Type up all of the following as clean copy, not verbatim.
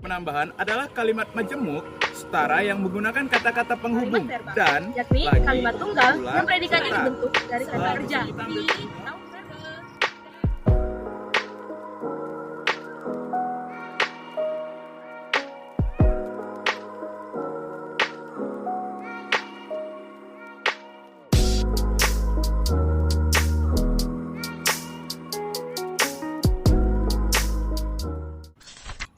Penambahan adalah kalimat majemuk setara yang menggunakan kata-kata penghubung Kalimat verba, dan yakni lagi, kalimat tunggal ulang, yang predikatnya serta. dibentuk dari kata Setelah kerja. kita ambil Noun verb.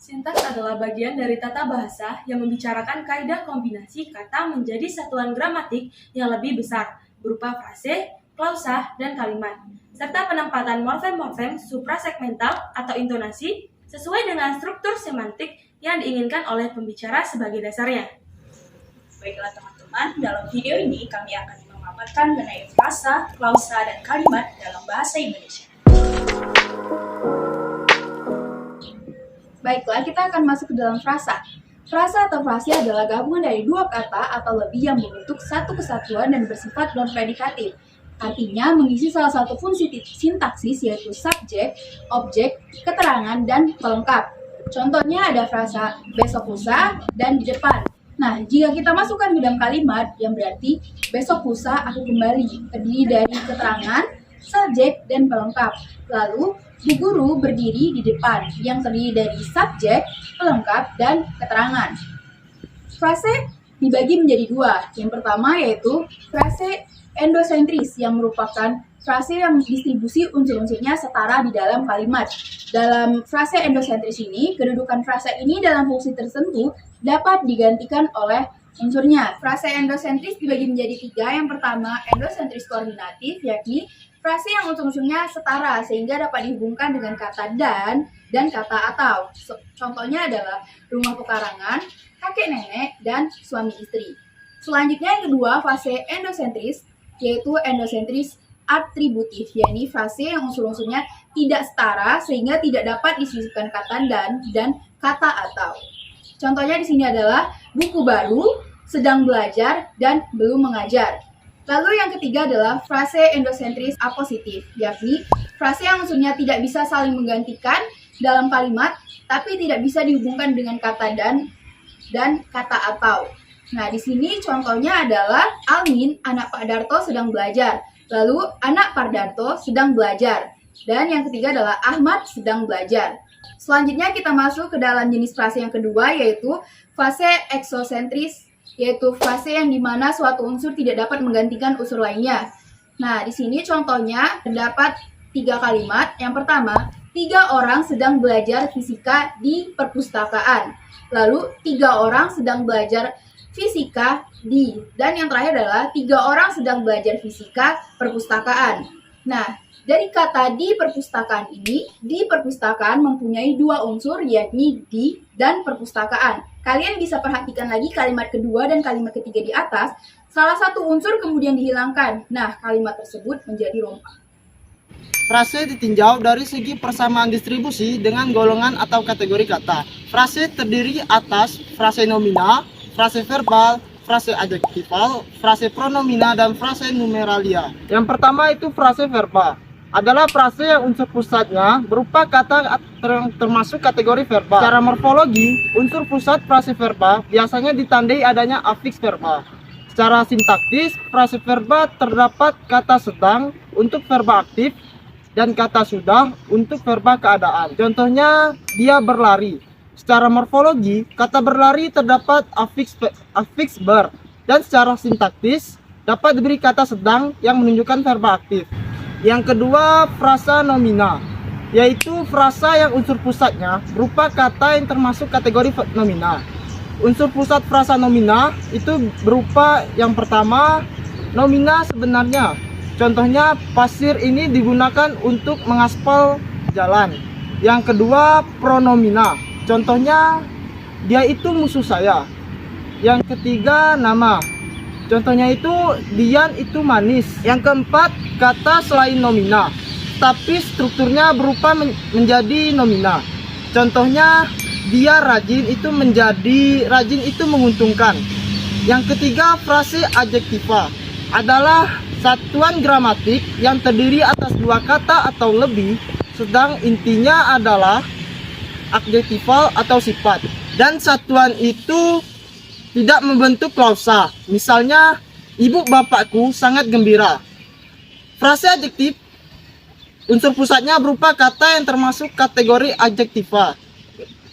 Sintaks adalah bagian dari tata bahasa yang membicarakan kaidah kombinasi kata menjadi satuan gramatik yang lebih besar, berupa frase, klausa, dan kalimat, serta penempatan morfem-morfem suprasegmental atau intonasi sesuai dengan struktur semantik yang diinginkan oleh pembicara sebagai dasarnya. Baiklah teman-teman, dalam video ini kami akan memaparkan mengenai frasa, klausa, dan kalimat dalam bahasa Indonesia. Baiklah, kita akan masuk ke dalam frasa. Frasa atau frasi adalah gabungan dari dua kata atau lebih yang membentuk satu kesatuan dan bersifat non-predikatif. Artinya mengisi salah satu fungsi sintaksis yaitu subjek, objek, keterangan, dan pelengkap. Contohnya ada frasa besok lusa dan di depan. Nah, jika kita masukkan ke dalam kalimat yang berarti besok lusa aku kembali, terdiri dari keterangan, subjek, dan pelengkap. Lalu, Bu Guru berdiri di depan yang terdiri dari subjek, pelengkap, dan keterangan. Frase dibagi menjadi dua. Yang pertama yaitu frase endosentris yang merupakan frase yang distribusi unsur-unsurnya setara di dalam kalimat. Dalam frase endosentris ini, kedudukan frase ini dalam fungsi tertentu dapat digantikan oleh unsurnya. Frase endosentris dibagi menjadi tiga. Yang pertama, endosentris koordinatif, yakni frase yang unsur-unsurnya setara sehingga dapat dihubungkan dengan kata dan kata atau. Contohnya adalah rumah pekarangan, kakek nenek, dan suami istri. Selanjutnya yang kedua, fase endosentris, yaitu endosentris atributif, yakni frase yang unsur-unsurnya tidak setara sehingga tidak dapat disisipkan kata dan kata atau. Contohnya di sini adalah buku baru, sedang belajar, dan belum mengajar. Lalu yang ketiga adalah frase endosentris apositif, yakni frase yang unsurnya tidak bisa saling menggantikan dalam kalimat, tapi tidak bisa dihubungkan dengan kata dan kata atau. Nah, di sini contohnya adalah Almin, anak Pak Darto sedang belajar. Lalu anak Pak Darto sedang belajar. Dan yang ketiga adalah Ahmad sedang belajar. Selanjutnya kita masuk ke dalam jenis frase yang kedua, yaitu fase eksosentris, yaitu frase yang dimana suatu unsur tidak dapat menggantikan unsur lainnya. Nah, di sini contohnya terdapat tiga kalimat. Yang pertama, 3 orang sedang belajar fisika di perpustakaan. Lalu, 3 orang sedang belajar fisika di. Dan yang terakhir adalah 3 orang sedang belajar fisika perpustakaan. Nah, dari kata di perpustakaan ini, di perpustakaan mempunyai dua unsur, yakni di dan perpustakaan. Kalian bisa perhatikan lagi kalimat kedua dan kalimat ketiga di atas, salah satu unsur kemudian dihilangkan. Nah, kalimat tersebut menjadi rompak. Frase ditinjau dari segi persamaan distribusi dengan golongan atau kategori kata. Frase terdiri atas frase nomina, frase verbal, frase adjektifal, frase pronomina, dan frase numeralia. Yang pertama itu frase verbal. Adalah frase yang unsur pusatnya berupa kata termasuk kategori verbal. Secara morfologi, unsur pusat frase verbal biasanya ditandai adanya afiks verbal. Secara sintaktis, frase verbal terdapat kata sedang untuk verba aktif dan kata sudah untuk verba keadaan. Contohnya, dia berlari. Secara morfologi, kata berlari terdapat afiks ber, dan secara sintaktis dapat diberi kata sedang yang menunjukkan verba aktif. Yang kedua, frasa nomina, yaitu frasa yang unsur pusatnya berupa kata yang termasuk kategori nomina. Unsur pusat frasa nomina itu berupa yang pertama, nomina sebenarnya. Contohnya, pasir ini digunakan untuk mengaspal jalan. Yang kedua, pronomina. Contohnya, dia itu musuh saya. Yang ketiga, nama. Contohnya itu, Dian itu manis. Yang keempat, kata selain nomina, tapi strukturnya berupa menjadi nomina. Contohnya, dia rajin itu menjadi rajin itu menguntungkan. Yang ketiga, frase adjektiva adalah satuan gramatik yang terdiri atas dua kata atau lebih, sedang intinya adalah adjektival atau sifat. dan satuan itu tidak membentuk klausa. Misalnya, ibu bapakku sangat gembira. Frase adjektif, unsur pusatnya berupa kata yang termasuk kategori adjektiva.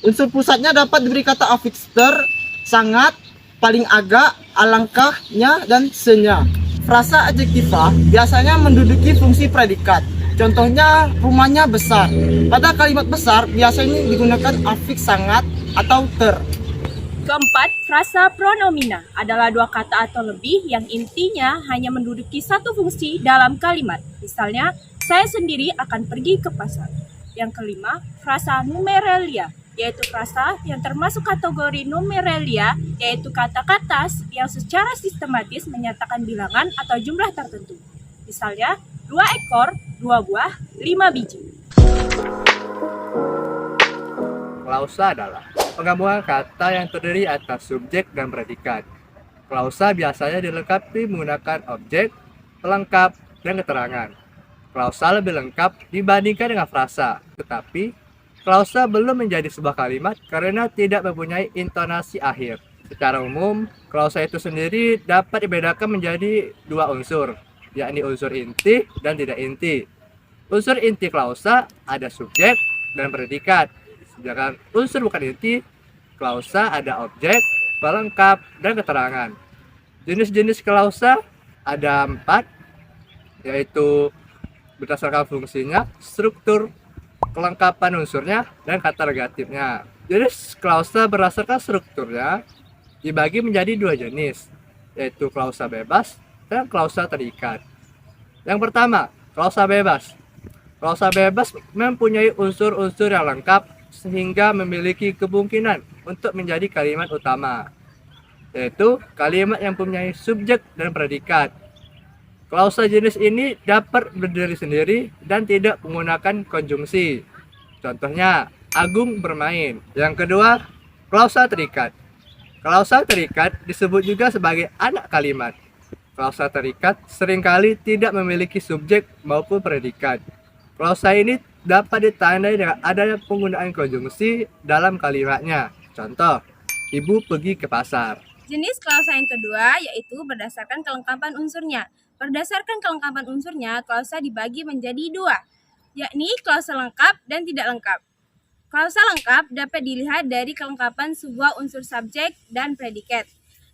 Unsur pusatnya dapat diberi kata affixter, sangat, paling agak, alangkahnya, dan senya. Frasa adjektiva biasanya menduduki fungsi predikat. Contohnya, rumahnya besar. Pada kalimat besar, biasanya digunakan afiks sangat atau ter. Keempat, frasa pronomina adalah dua kata atau lebih yang intinya hanya menduduki satu fungsi dalam kalimat. Misalnya, saya sendiri akan pergi ke pasar. Yang kelima, frasa numeralia, yaitu frasa yang termasuk kategori numeralia, yaitu kata-kata yang secara sistematis menyatakan bilangan atau jumlah tertentu. Misalnya, 2 ekor, 2 buah, 5 biji. Klausa adalah penggabungan kata yang terdiri atas subjek dan predikat. Klausa biasanya dilengkapi menggunakan objek, pelengkap, dan keterangan. Klausa lebih lengkap dibandingkan dengan frasa, tetapi klausa belum menjadi sebuah kalimat karena tidak mempunyai intonasi akhir. Secara umum, klausa itu sendiri dapat dibedakan menjadi dua unsur, yakni unsur inti dan tidak inti. Unsur inti klausa ada subjek dan predikat, sedangkan unsur bukan inti klausa ada objek, pelengkap, dan keterangan. Jenis-jenis klausa ada 4, yaitu berdasarkan fungsinya, struktur, kelengkapan unsurnya, dan kata negatifnya. Jenis klausa berdasarkan strukturnya dibagi menjadi 2 jenis, yaitu klausa bebas dan klausa terikat. Yang pertama, klausa bebas. Klausa bebas mempunyai unsur-unsur yang lengkap sehingga memiliki kemungkinan untuk menjadi kalimat utama, yaitu kalimat yang mempunyai subjek dan predikat. Klausa jenis ini dapat berdiri sendiri dan tidak menggunakan konjungsi. Contohnya, Agung bermain. Yang kedua, klausa terikat. Klausa terikat disebut juga sebagai anak kalimat. Klausa terikat seringkali tidak memiliki subjek maupun predikat. Klausa ini dapat ditandai dengan adanya penggunaan konjungsi dalam kalimatnya. Contoh, ibu pergi ke pasar. Jenis klausa yang kedua yaitu berdasarkan kelengkapan unsurnya. Berdasarkan kelengkapan unsurnya, klausa dibagi menjadi 2, yakni klausa lengkap dan tidak lengkap. Klausa lengkap dapat dilihat dari kelengkapan sebuah unsur subjek dan predikat.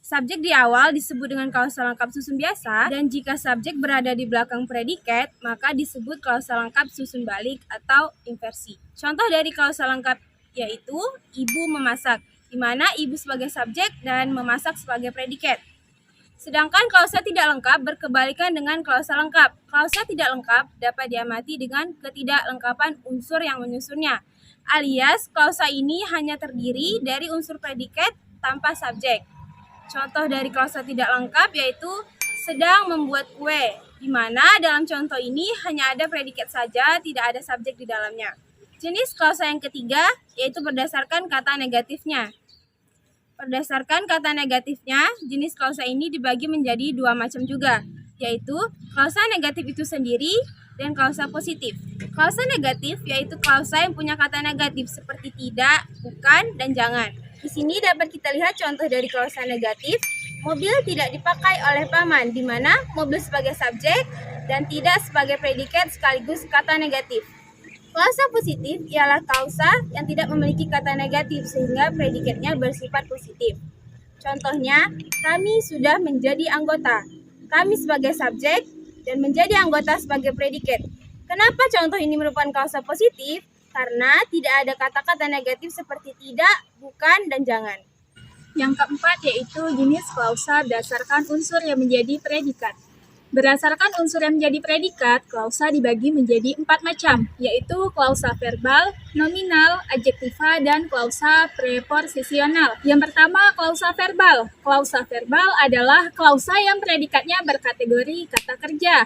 Subjek di awal disebut dengan klausa lengkap susun biasa, dan jika subjek berada di belakang predikat, maka disebut klausa lengkap susun balik atau inversi. Contoh dari klausa lengkap yaitu ibu memasak, di mana ibu sebagai subjek dan memasak sebagai predikat. Sedangkan klausa tidak lengkap berkebalikan dengan klausa lengkap. Klausa tidak lengkap dapat diamati dengan ketidaklengkapan unsur yang menyusunnya, alias klausa ini hanya terdiri dari unsur predikat tanpa subjek. Contoh dari klausa tidak lengkap yaitu sedang membuat kue, di mana dalam contoh ini hanya ada predikat saja, tidak ada subjek di dalamnya. Jenis klausa yang ketiga yaitu berdasarkan kata negatifnya. Berdasarkan kata negatifnya, jenis klausa ini dibagi menjadi 2 macam juga, yaitu klausa negatif itu sendiri dan klausa positif. Klausa negatif yaitu klausa yang punya kata negatif seperti tidak, bukan, dan jangan. Di sini dapat kita lihat contoh dari klausa negatif. Mobil tidak dipakai oleh paman, di mana mobil sebagai subjek dan tidak sebagai predikat sekaligus kata negatif. Klausa positif ialah klausa yang tidak memiliki kata negatif sehingga predikatnya bersifat positif. Contohnya, kami sudah menjadi anggota. Kami sebagai subjek dan menjadi anggota sebagai predikat. Kenapa contoh ini merupakan klausa positif? Karena tidak ada kata-kata negatif seperti tidak, bukan, dan jangan. Yang keempat yaitu jenis klausa berdasarkan unsur yang menjadi predikat. Berdasarkan unsur yang menjadi predikat, klausa dibagi menjadi 4 macam, yaitu klausa verbal, nominal, adjektiva, dan klausa preposisional. Yang pertama, klausa verbal. Klausa verbal adalah klausa yang predikatnya berkategori kata kerja.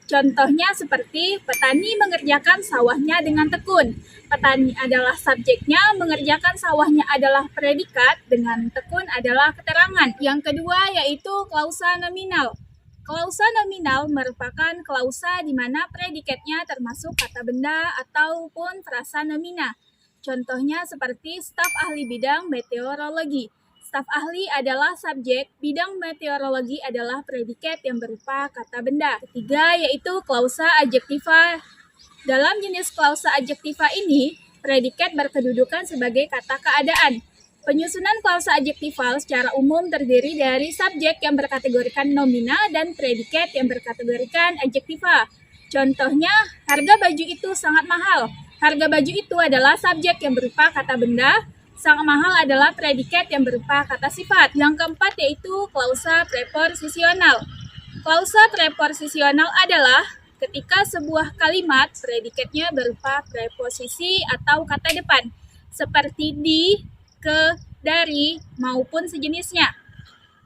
Contohnya seperti petani mengerjakan sawahnya dengan tekun. Petani adalah subjeknya, mengerjakan sawahnya adalah predikat, dengan tekun adalah keterangan. Yang kedua yaitu klausa nominal. Klausa nominal merupakan klausa di mana predikatnya termasuk kata benda ataupun frasa nomina. Contohnya seperti staf ahli bidang meteorologi. Staf ahli adalah subjek, bidang meteorologi adalah predikat yang berupa kata benda. Ketiga yaitu klausa adjektiva. Dalam jenis klausa adjektiva ini, predikat berkedudukan sebagai kata keadaan. Penyusunan klausa adjektival secara umum terdiri dari subjek yang berkategorikan nomina dan predikat yang berkategorikan adjektiva. Contohnya, harga baju itu sangat mahal. Harga baju itu adalah subjek yang berupa kata benda. Sangat mahal adalah predikat yang berupa kata sifat. Yang keempat yaitu klausa preposisional. Klausa preposisional adalah ketika sebuah kalimat predikatnya berupa preposisi atau kata depan, seperti di, ke, dari, maupun sejenisnya.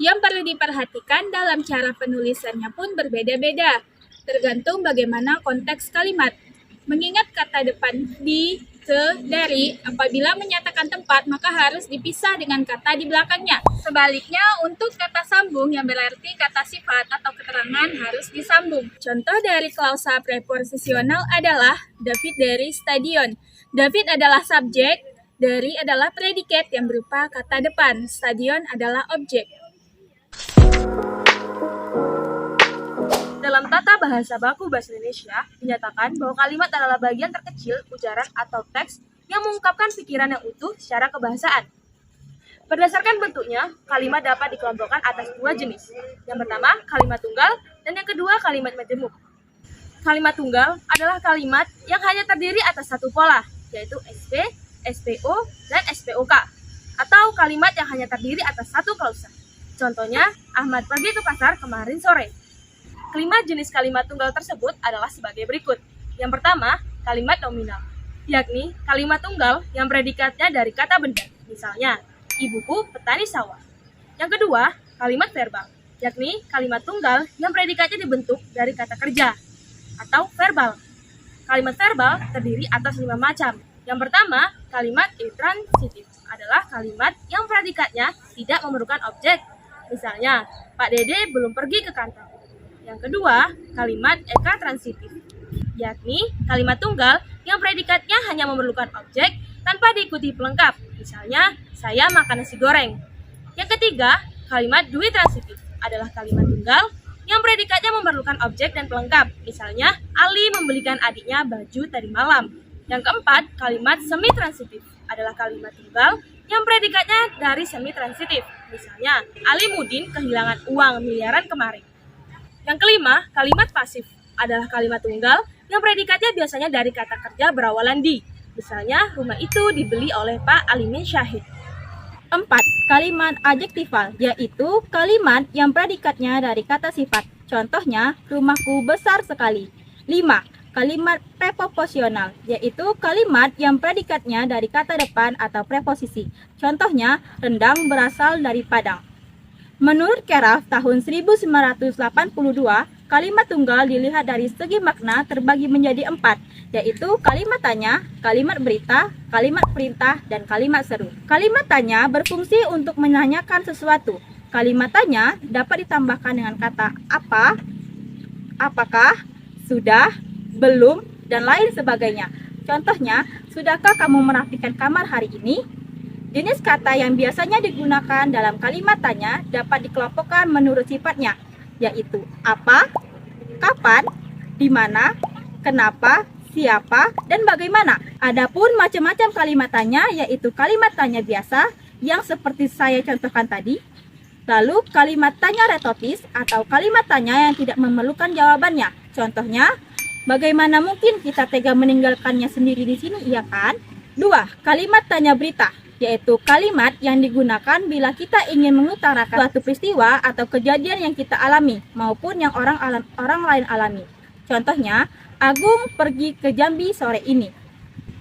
Yang perlu diperhatikan dalam cara penulisannya pun berbeda-beda, tergantung bagaimana konteks kalimat. Mengingat kata depan di, ke, dari, apabila menyatakan tempat maka harus dipisah dengan kata di belakangnya. Sebaliknya, untuk kata sambung yang berarti kata sifat atau keterangan harus disambung. Contoh dari klausa preposisional adalah David dari stadion. David adalah subjek, dari adalah predikat yang berupa kata depan, stadion adalah objek. Dalam tata bahasa baku bahasa Indonesia, dinyatakan bahwa kalimat adalah bagian terkecil ujaran atau teks yang mengungkapkan pikiran yang utuh secara kebahasaan. Berdasarkan bentuknya, kalimat dapat dikelompokkan atas dua jenis. Yang pertama, kalimat tunggal, dan yang kedua, kalimat majemuk. Kalimat tunggal adalah kalimat yang hanya terdiri atas satu pola, yaitu SP, SPO, dan SPOK, atau kalimat yang hanya terdiri atas satu klausa. Contohnya, Ahmad pergi ke pasar kemarin sore. Kelima jenis kalimat tunggal tersebut adalah sebagai berikut. Yang pertama, kalimat nominal, yakni kalimat tunggal yang predikatnya dari kata benda, misalnya, ibuku petani sawah. Yang kedua, kalimat verbal, yakni kalimat tunggal yang predikatnya dibentuk dari kata kerja, atau verbal. Kalimat verbal terdiri atas 5 macam. Yang pertama, kalimat intransitif adalah kalimat yang predikatnya tidak memerlukan objek. Misalnya, Pak Dede belum pergi ke kantor. Yang kedua, kalimat ekatransitif, yakni kalimat tunggal yang predikatnya hanya memerlukan objek tanpa diikuti pelengkap. Misalnya, saya makan nasi goreng. Yang ketiga, kalimat duitransitif adalah kalimat tunggal yang predikatnya memerlukan objek dan pelengkap. Misalnya, Ali membelikan adiknya baju tadi malam. Yang keempat, kalimat semitransitif adalah kalimat tunggal yang predikatnya dari semitransitif. Misalnya, Ali Mudin kehilangan uang miliaran kemarin. Yang kelima, kalimat pasif adalah kalimat tunggal yang predikatnya biasanya dari kata kerja berawalan di. Misalnya, rumah itu dibeli oleh Pak Alimin Syahid. 4. Kalimat adjektival, yaitu kalimat yang predikatnya dari kata sifat. Contohnya, rumahku besar sekali. 5. Kalimat preposisional, yaitu kalimat yang predikatnya dari kata depan atau preposisi. Contohnya, rendang berasal dari Padang. Menurut Keraf tahun 1982, kalimat tunggal dilihat dari segi makna terbagi menjadi 4, yaitu kalimat tanya, kalimat berita, kalimat perintah, dan kalimat seru. Kalimat tanya berfungsi untuk menanyakan sesuatu. Kalimat tanya dapat ditambahkan dengan kata apa, apakah, sudah, belum, dan lain sebagainya. Contohnya, sudahkah kamu merapikan kamar hari ini? Jenis kata yang biasanya digunakan dalam kalimat tanya dapat dikelompokkan menurut sifatnya, yaitu apa, kapan, di mana, kenapa, siapa, dan bagaimana. Adapun macam-macam kalimat tanya yaitu kalimat tanya biasa yang seperti saya contohkan tadi. Lalu kalimat tanya retoris atau kalimat tanya yang tidak memerlukan jawabannya. Contohnya, bagaimana mungkin kita tega meninggalkannya sendiri di sini, iya kan? 2. Kalimat tanya berita, yaitu kalimat yang digunakan bila kita ingin mengutarakan suatu peristiwa atau kejadian yang kita alami maupun yang orang lain alami. Contohnya, Agung pergi ke Jambi sore ini.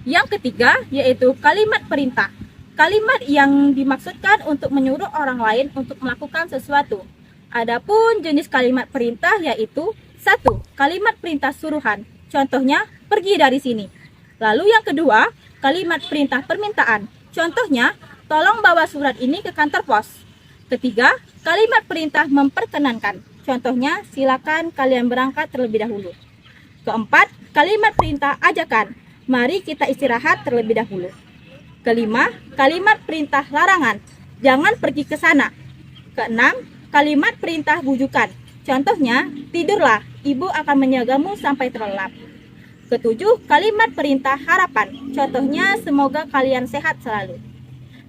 Yang ketiga, yaitu kalimat perintah. Kalimat yang dimaksudkan untuk menyuruh orang lain untuk melakukan sesuatu. Adapun jenis kalimat perintah yaitu 1. Kalimat perintah suruhan. Contohnya, pergi dari sini. Lalu yang kedua, kalimat perintah permintaan. Contohnya, tolong bawa surat ini ke kantor pos. Ketiga, kalimat perintah memperkenankan. Contohnya, silakan kalian berangkat terlebih dahulu. Keempat, kalimat perintah ajakan. Mari kita istirahat terlebih dahulu. Kelima, kalimat perintah larangan, jangan pergi ke sana. Keenam, kalimat perintah bujukan, contohnya, tidurlah, ibu akan menjagamu sampai terlelap. Ketujuh, kalimat perintah harapan, contohnya, semoga kalian sehat selalu.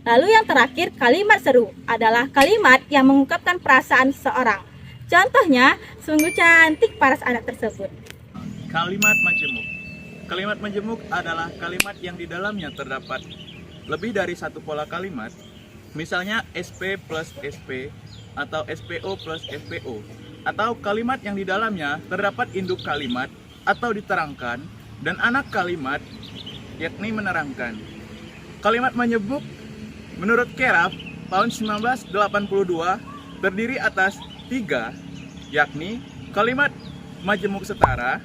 Lalu yang terakhir, kalimat seru adalah kalimat yang mengungkapkan perasaan seseorang. Contohnya, sungguh cantik paras anak tersebut. Kalimat majemuk. Kalimat majemuk adalah kalimat yang di dalamnya terdapat lebih dari satu pola kalimat, misalnya SP plus SP atau SPO plus FPO, atau kalimat yang di dalamnya terdapat induk kalimat atau diterangkan dan anak kalimat yakni menerangkan. Kalimat majemuk menurut Keraf tahun 1982 terdiri atas 3, yakni kalimat majemuk setara,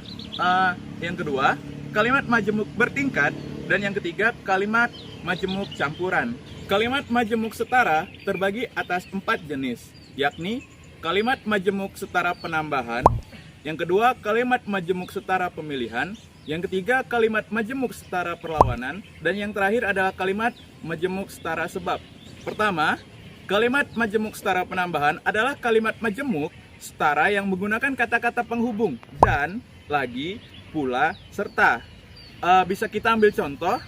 yang kedua kalimat majemuk bertingkat, dan yang ketiga kalimat majemuk campuran. Kalimat majemuk setara terbagi atas 4 jenis, yakni kalimat majemuk setara penambahan, yang kedua kalimat majemuk setara pemilihan, yang ketiga kalimat majemuk setara perlawanan, dan yang terakhir adalah kalimat majemuk setara sebab. Pertama, kalimat majemuk setara penambahan adalah kalimat majemuk setara yang menggunakan kata-kata penghubung dan, lagi, pula, serta. Bisa kita ambil contoh,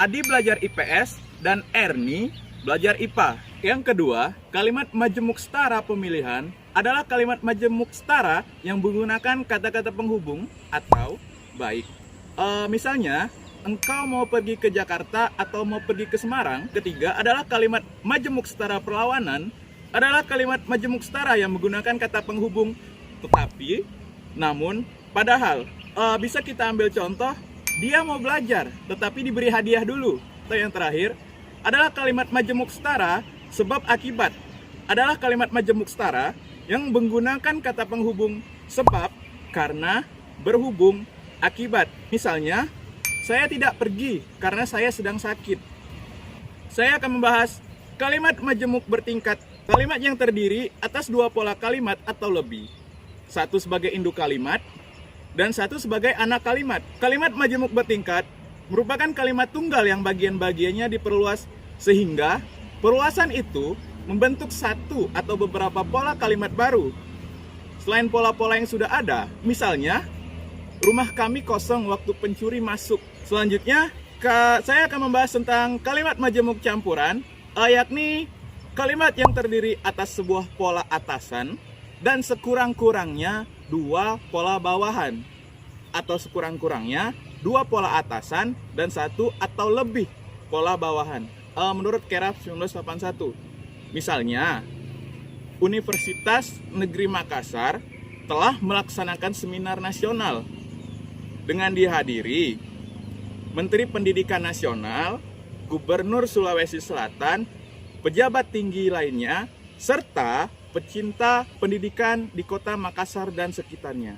Adi belajar IPS dan Erni belajar IPA. Yang kedua, kalimat majemuk setara pemilihan adalah kalimat majemuk setara yang menggunakan kata-kata penghubung atau baik. Misalnya, engkau mau pergi ke Jakarta atau mau pergi ke Semarang. Ketiga adalah kalimat majemuk setara perlawanan, adalah kalimat majemuk setara yang menggunakan kata penghubung tetapi, namun, padahal. Bisa kita ambil contoh, dia mau belajar tetapi diberi hadiah dulu. Atau yang terakhir adalah kalimat majemuk setara sebab akibat, adalah kalimat majemuk setara yang menggunakan kata penghubung sebab, karena, berhubung, akibat. Misalnya, saya tidak pergi karena saya sedang sakit. Saya akan membahas kalimat majemuk bertingkat, kalimat yang terdiri atas 2 pola kalimat atau lebih. Satu sebagai induk kalimat dan satu sebagai anak kalimat. Kalimat majemuk bertingkat merupakan kalimat tunggal yang bagian-bagiannya diperluas sehingga perluasan itu membentuk satu atau beberapa pola kalimat baru. Selain pola-pola yang sudah ada, misalnya, rumah kami kosong waktu pencuri masuk. Selanjutnya, saya akan membahas tentang kalimat majemuk campuran, yakni kalimat yang terdiri atas sebuah pola atasan dan sekurang-kurangnya 2 pola bawahan, atau sekurang-kurangnya 2 pola atasan dan 1 atau lebih pola bawahan, menurut Keraf 1981. Misalnya, Universitas Negeri Makassar telah melaksanakan seminar nasional dengan dihadiri Menteri Pendidikan Nasional, Gubernur Sulawesi Selatan, pejabat tinggi lainnya, serta pecinta pendidikan di kota Makassar dan sekitarnya.